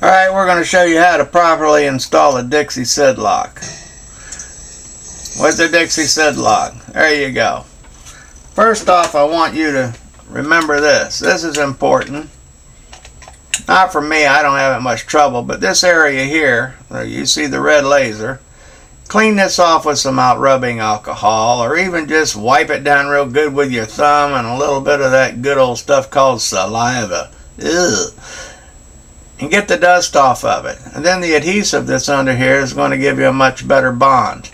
Alright, we're going to show you how to properly install a Dixie Sid Lock. With the Dixie Sid Lock. There you go. First off, I want you to remember this. This is important. Not for me, I don't have much trouble, but this area here, where you see the red laser, clean this off with some out rubbing alcohol, or even just wipe it down real good with your thumb and a little bit of that good old stuff called saliva. Ugh. And get the dust off of it. And then the adhesive that's under here is going to give you a much better bond.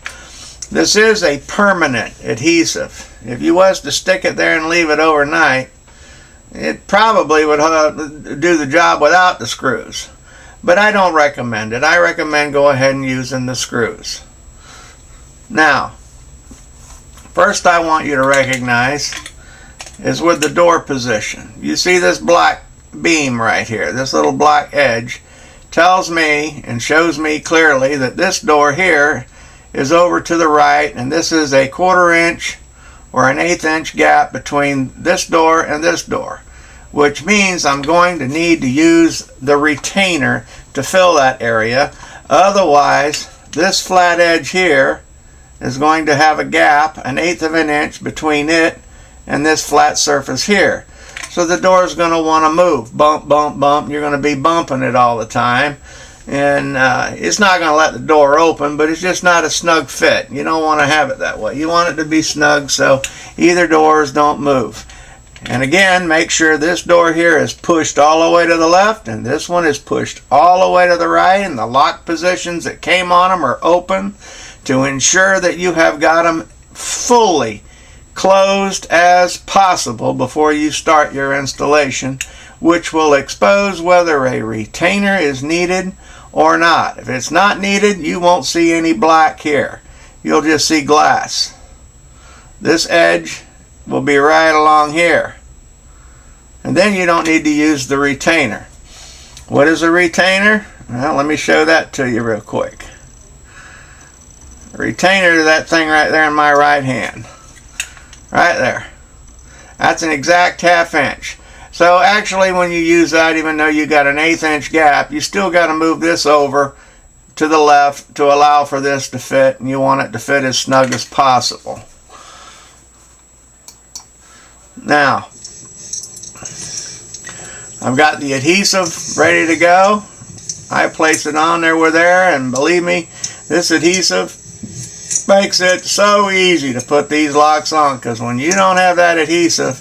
This is a permanent adhesive. If you was to stick it there and leave it overnight, it probably would do the job without the screws. But I don't recommend it. I recommend go ahead and using the screws. Now, first I want you to recognize is with the door position. You see this black beam right here, this little black edge tells me and shows me clearly that this door here is over to the right, and this is a 1/4 inch or an 1/8 inch gap between this door and this door, which means I'm going to need to use the retainer to fill that area. Otherwise, this flat edge here is going to have a gap, an 1/8 of an inch between it and this flat surface here. So the door is going to want to move. Bump, bump, bump. You're going to be bumping it all the time. And it's not going to let the door open, but it's just not a snug fit. You don't want to have it that way. You want it to be snug so either doors don't move. And again, make sure this door here is pushed all the way to the left and this one is pushed all the way to the right, and the lock positions that came on them are open to ensure that you have got them fully closed as possible before you start your installation, which will expose whether a retainer is needed or not. If it's not needed, you won't see any black here. You'll just see glass. This edge will be right along here. And then you don't need to use the retainer. What is a retainer? Well, let me show that to you real quick. A retainer is that thing right there in my right hand. Right there. That's an exact 1/2 inch. So actually when you use that, even though you got an 1/8 inch gap, you still got to move this over to the left to allow for this to fit, and you want it to fit as snug as possible. Now, I've got the adhesive ready to go. I place it on there, and believe me, this adhesive makes it so easy to put these locks on, because when you don't have that adhesive,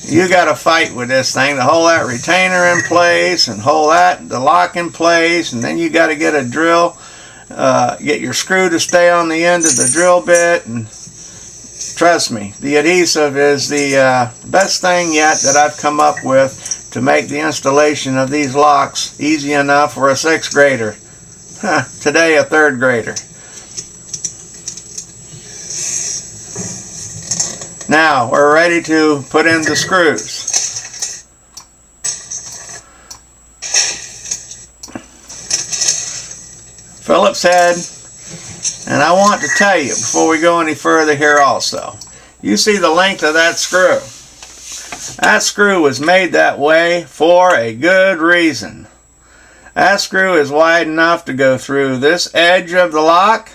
you got to fight with this thing to hold that retainer in place and hold the lock in place, and then you got to get a drill, get your screw to stay on the end of the drill bit. And trust me, the adhesive is the best thing yet that I've come up with to make the installation of these locks easy enough for a 6th grader. Today a 3rd grader. Now we're ready to put in the screws. Phillips head, and I want to tell you before we go any further here also, you see the length of that screw. That screw was made that way for a good reason. That screw is wide enough to go through this edge of the lock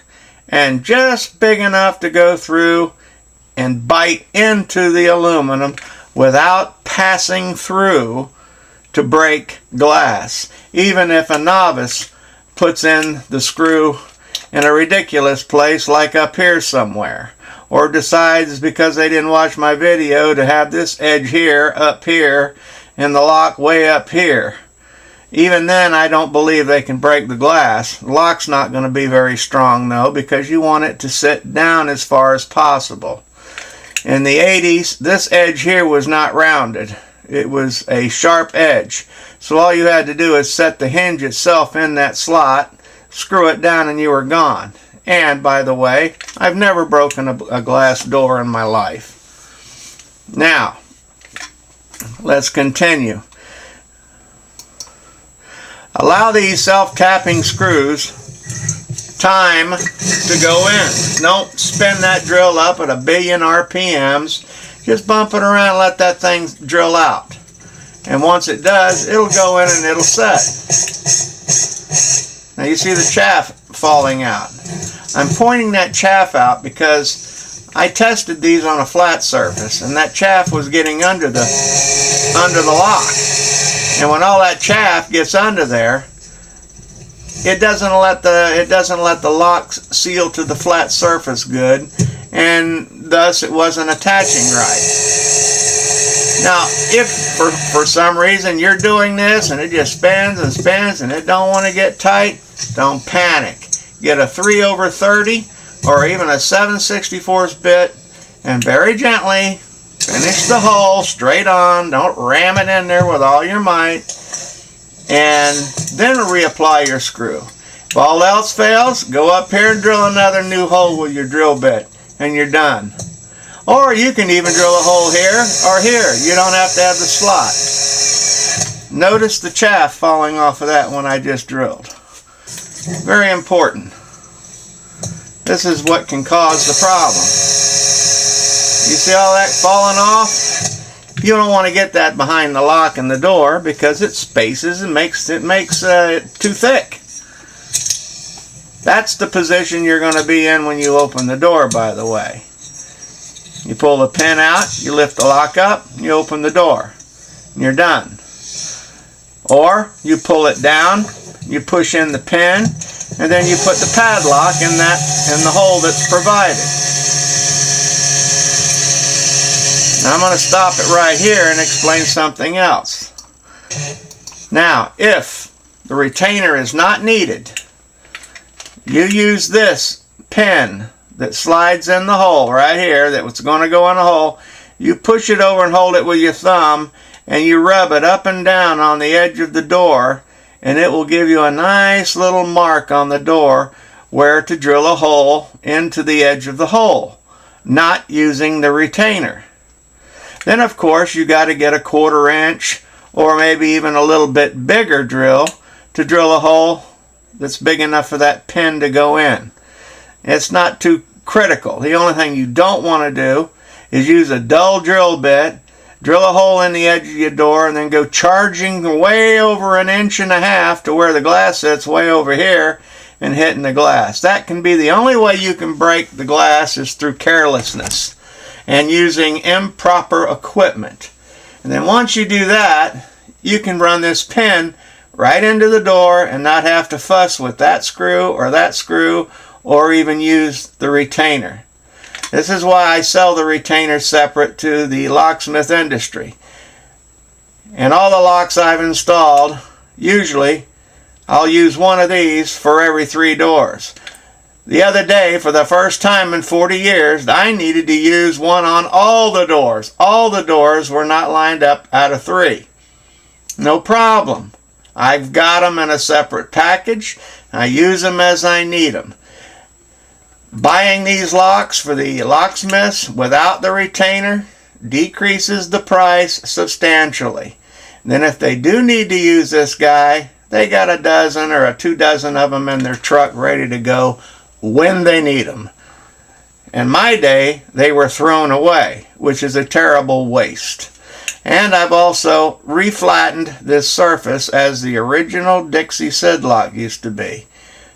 and just big enough to go through and bite into the aluminum without passing through to break glass. Even if a novice puts in the screw in a ridiculous place like up here somewhere, or decides because they didn't watch my video to have this edge here up here and the lock way up here. Even then, I don't believe they can break the glass. The lock's not going to be very strong though, because you want it to sit down as far as possible. In the 80s, this edge here was not rounded. It was a sharp edge. So all you had to do is set the hinge itself in that slot, screw it down, and you were gone. And, by the way, I've never broken a glass door in my life. Now, let's continue. Allow these self-tapping screws time to go in. Don't spin that drill up at 1,000,000,000 RPMs. Just bump it around and let that thing drill out. And once it does, it'll go in and it'll set. Now you see the chaff falling out. I'm pointing that chaff out because I tested these on a flat surface, and that chaff was getting under the lock. And when all that chaff gets under there, it doesn't let the locks seal to the flat surface good, and thus it wasn't attaching right. Now, if for some reason you're doing this and it just spins and spins and it don't want to get tight, don't panic. Get a 3/30 or even a 7/64 bit and very gently finish the hole straight on. Don't ram it in there with all your might. And then reapply your screw. If all else fails, go up here and drill another new hole with your drill bit, and you're done. Or you can even drill a hole here or here. You don't have to have the slot. Notice the chaff falling off of that one I just drilled. Very important. This is what can cause the problem. You see all that falling off? You don't want to get that behind the lock and the door because it spaces and makes it too thick. That's the position you're going to be in when you open the door, by the way. You pull the pin out, you lift the lock up, you open the door, and you're done. Or you pull it down, you push in the pin, and then you put the padlock in the hole that's provided. Now I'm going to stop it right here and explain something else. Now, if the retainer is not needed, you use this pin that slides in the hole right here, that's going to go in the hole. You push it over and hold it with your thumb, and you rub it up and down on the edge of the door, and it will give you a nice little mark on the door where to drill a hole into the edge of the hole, not using the retainer. Then, of course, you got to get a 1/4 inch or maybe even a little bit bigger drill to drill a hole that's big enough for that pin to go in. It's not too critical. The only thing you don't want to do is use a dull drill bit, drill a hole in the edge of your door, and then go charging way over 1.5 inches to where the glass sits way over here and hitting the glass. That can be the only way you can break the glass is through carelessness and using improper equipment. And then once you do that, you can run this pin right into the door and not have to fuss with that screw or even use the retainer. This is why I sell the retainer separate to the locksmith industry. And all the locks I've installed, usually I'll use one of these for every 3 doors. The other day, for the first time in 40 years, I needed to use one on all the doors. All the doors were not lined up out of 3. No problem. I've got them in a separate package. I use them as I need them. Buying these locks for the locksmiths without the retainer decreases the price substantially. Then if they do need to use this guy, they got a dozen or 2 dozen of them in their truck ready to go when they need them. In my day, they were thrown away, which is a terrible waste. And I've also reflattened this surface as the original Dixie Sid Lock used to be.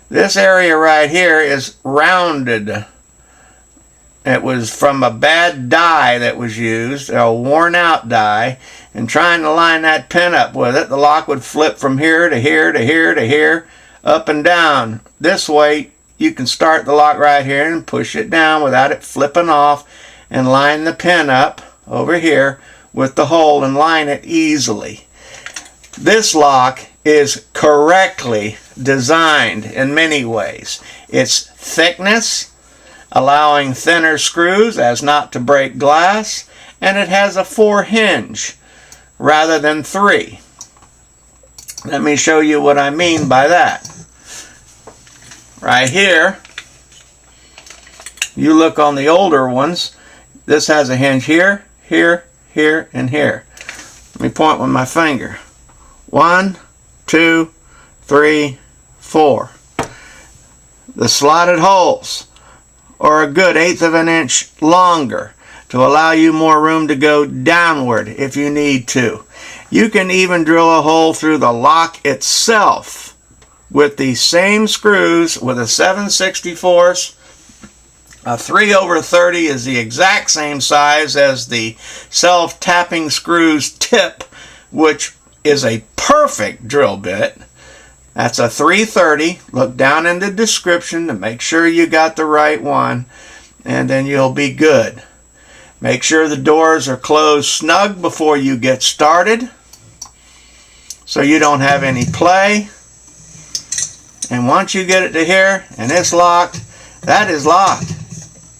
This area right here is rounded. It was from a bad die that was used, a worn out die, and trying to line that pin up with it, the lock would flip from here to here to here to here, up and down. This way you can start the lock right here and push it down without it flipping off and line the pin up over here with the hole and line it easily. This lock is correctly designed in many ways. Its thickness, allowing thinner screws as not to break glass, and it has a 4 hinge rather than 3. Let me show you what I mean by that. Right here, you look on the older ones, this has a hinge here, here, here, and here. Let me point with my finger. 1, 2, 3, 4. The slotted holes are a good 1/8 of an inch longer to allow you more room to go downward if you need to. You can even drill a hole through the lock itself with the same screws with a 7/64. A 3/30 is the exact same size as the self-tapping screws tip, which is a perfect drill bit. That's a 3/30. Look down in the description to make sure you got the right one, and then you'll be good. Make sure the doors are closed snug before you get started, so you don't have any play. And once you get it to here and it's locked, that is locked.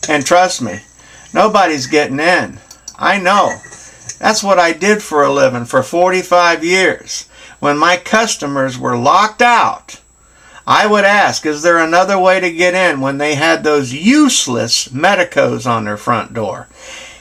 And trust me, nobody's getting in. I know. That's what I did for a living for 45 years. When my customers were locked out, I would ask, is there another way to get in, when they had those useless medicos on their front door.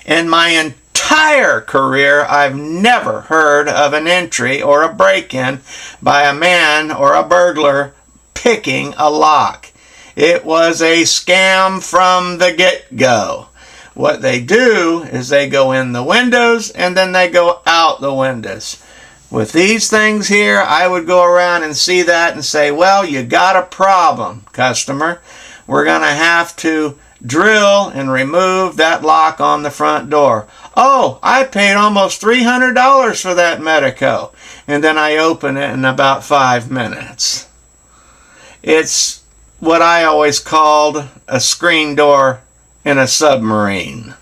In my entire career, I've never heard of an entry or a break-in by a man or a burglar picking a lock. It was a scam from the get-go. What they do is they go in the windows and then they go out the windows. With these things here, I would go around and see that and say, well, you got a problem, customer. We're going to have to drill and remove that lock on the front door. Oh, I paid almost $300 for that Medico. And then I open it in about 5 minutes. It's what I always called a screen door in a submarine.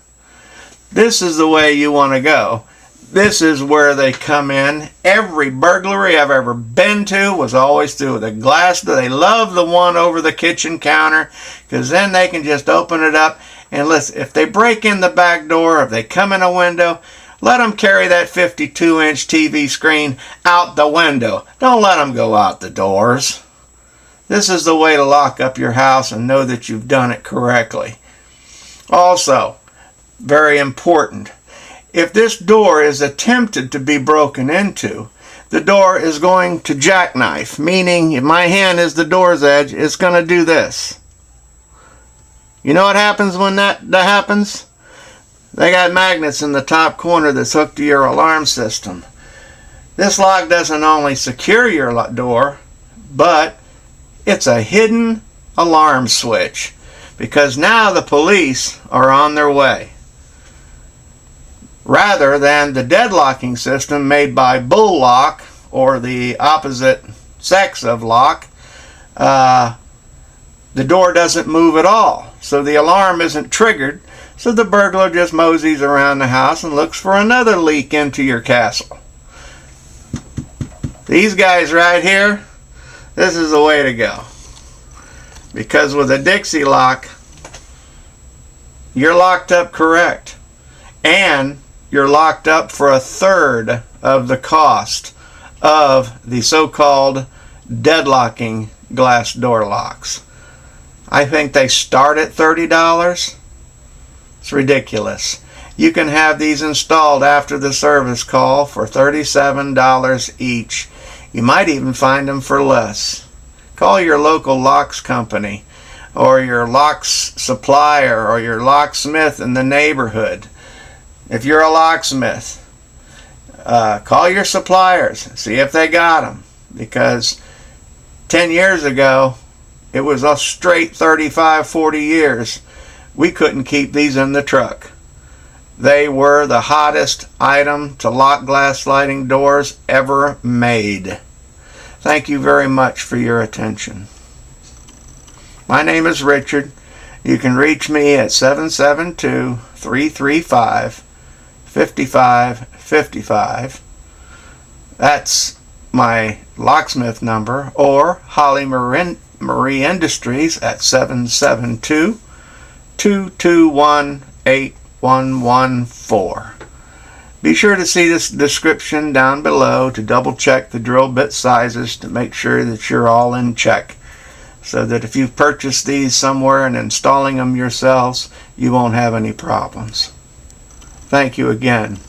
This is the way you want to go. This is where they come in. Every burglary I've ever been to was always through the glass door. They love the one over the kitchen counter, because then they can just open it up. And listen, if they break in the back door, if they come in a window, let them carry that 52-inch TV screen out the window. Don't let them go out the doors. This is the way to lock up your house and know that you've done it correctly. Also, very important, if this door is attempted to be broken into, the door is going to jackknife, meaning if my hand is the door's edge, it's going to do this. You know what happens when that happens? They got magnets in the top corner that's hooked to your alarm system. This lock doesn't only secure your door, but it's a hidden alarm switch, because now the police are on their way. Rather than the deadlocking system made by Bull Lock, or the opposite sex of lock, the door doesn't move at all. So the alarm isn't triggered, so the burglar just moseys around the house and looks for another leak into your castle. These guys right here, this is the way to go. Because with a Dixie lock, you're locked up correct. And you're locked up for 1/3 of the cost of the so-called deadlocking glass door locks. I think they start at $30. It's ridiculous. You can have these installed after the service call for $37 each. You might even find them for less. Call your local locks company, or your locks supplier, or your locksmith in the neighborhood. If you're a locksmith, call your suppliers, see if they got them. Because 10 years ago, it was a straight 35, 40 years. We couldn't keep these in the truck. They were the hottest item to lock glass sliding doors ever made. Thank you very much for your attention. My name is Richard. You can reach me at 772-335-5555. That's my locksmith number, or Holly Marie Industries at 772-221-8114. Be sure to see this description down below to double check the drill bit sizes to make sure that you're all in check, so that if you've purchased these somewhere and installing them yourselves, you won't have any problems. Thank you again.